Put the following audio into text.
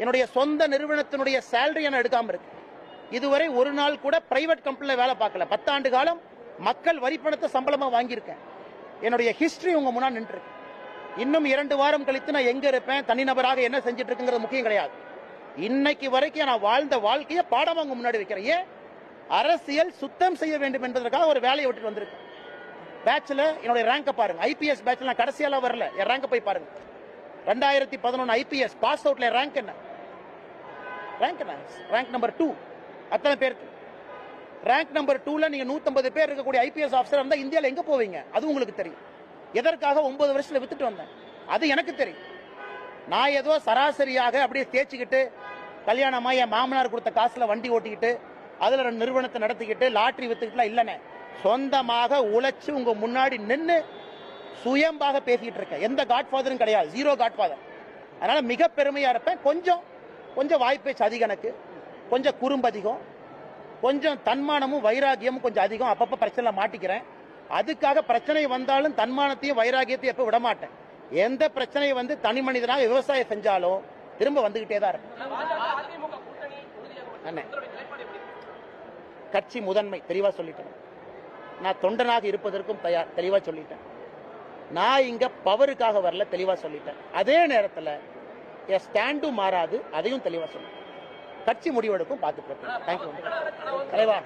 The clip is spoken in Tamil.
என்னுடைய சொந்த நிறுவனத்தினுடைய சேலரி என எடுக்காம இருக்கு. இதுவரை ஒரு நாள் கூட பிரைவேட் கம்பெனில வேலை பார்க்கல. 10 ஆண்டு காலம் மக்கள் வரி பணத்தை சம்பளமா வாங்கியிருக்கேன். என்னுடைய ஹிஸ்டரி உங்க முன்னாடி நின்று. இன்னும் 2 வாரம் கழித்து நான் எங்க இருப்பேன், தனிநபராக என்ன செஞ்சுட்டு இருக்குங்கிறது முக்கியம் கிடையாது. இன்னைக்கு வரைக்கும் நான் வாழ்ந்த வாழ்க்கையை பாடமா உங்க முன்னாடி வைக்கிறேன். ஏன் அரசியல் சுத்தம் செய்ய வேண்டும் என்பதற்காக ஒரு வேலையை விட்டுட்டு வந்திருக்கேன். பேட்ச்ல என்னுடைய ரேங்கை பாருங்க. ஐபிஎஸ் பேட்ச்ல நான் கடைசியால வரல. என் ரேங்கை போய் பாருங்க. 2011 ஐபிஎஸ் பாஸ் அவுட்ல ரேங்க் என்ன? Rank number 2. அத்தனை பேருக்கு ரேங்க் நம்பர் 2ல நீங்க 150 பேர் இருக்கக்கூடிய ஐபிஎஸ் ஆஃபீஸர் இருந்தா இந்தியாவில் எங்க போவீங்க? அது உங்களுக்கு தெரியும். எதற்காக 9 வருஷத்துல வித்துட்டு வந்தேன் அது எனக்கு தெரியும். நான் ஏதோ சராசரியாக அப்படியே தேய்ச்சிக்கிட்டு கல்யாணமா என் மாமனார் கொடுத்த காசுல வண்டி ஓட்டிக்கிட்டு அதுல 2 நிறுவனத்தை நடத்திக்கிட்டு லாட்டரி வித்துக்கிட்டுலாம் இல்லைன்னு சொந்தமாக உழைச்சு உங்க முன்னாடி நின்று சுயம்பாக பேசிக்கிட்டு இருக்கேன். எந்த காட்ஃபாதரும் கிடையாது. 0 காட்ஃபாதர். அதனால மிக பெருமையா இருப்பேன். கொஞ்சம் வாய்ப்பேச்சு அதிகம், எனக்கு கொஞ்சம் குறும்பு அதிகம், கொஞ்சம் தன்மானமும் வைராகியமும் கொஞ்சம் அதிகம். அப்பப்ப பிரச்சனை மாட்டிக்கிறேன். அதுக்காக பிரச்சனை வந்தாலும் தன்மானத்தையும் வைராகியத்தையும் எப்ப விட மாட்டேன். எந்த பிரச்சனையை வந்து தனி மனிதனாக விவசாயம் செஞ்சாலும் திரும்ப வந்துகிட்டே தான் இருக்கும். கட்சி முதன்மை தெளிவா சொல்லிட்டேன். நான் தொண்டனாக இருப்பதற்கும் தயார், தெளிவா சொல்லிட்டேன். நான் இங்க பவருக்காக வரல, தெளிவா சொல்லிட்டேன். அதே நேரத்தில் என் ஸ்டாண்டும் மாறாது, அதையும் தெளிவா சொல்லிட்டேன். கட்சி முடிவெடுக்கும், பார்த்துட்டு இருக்கேன். தேங்க்யூ தலைவா.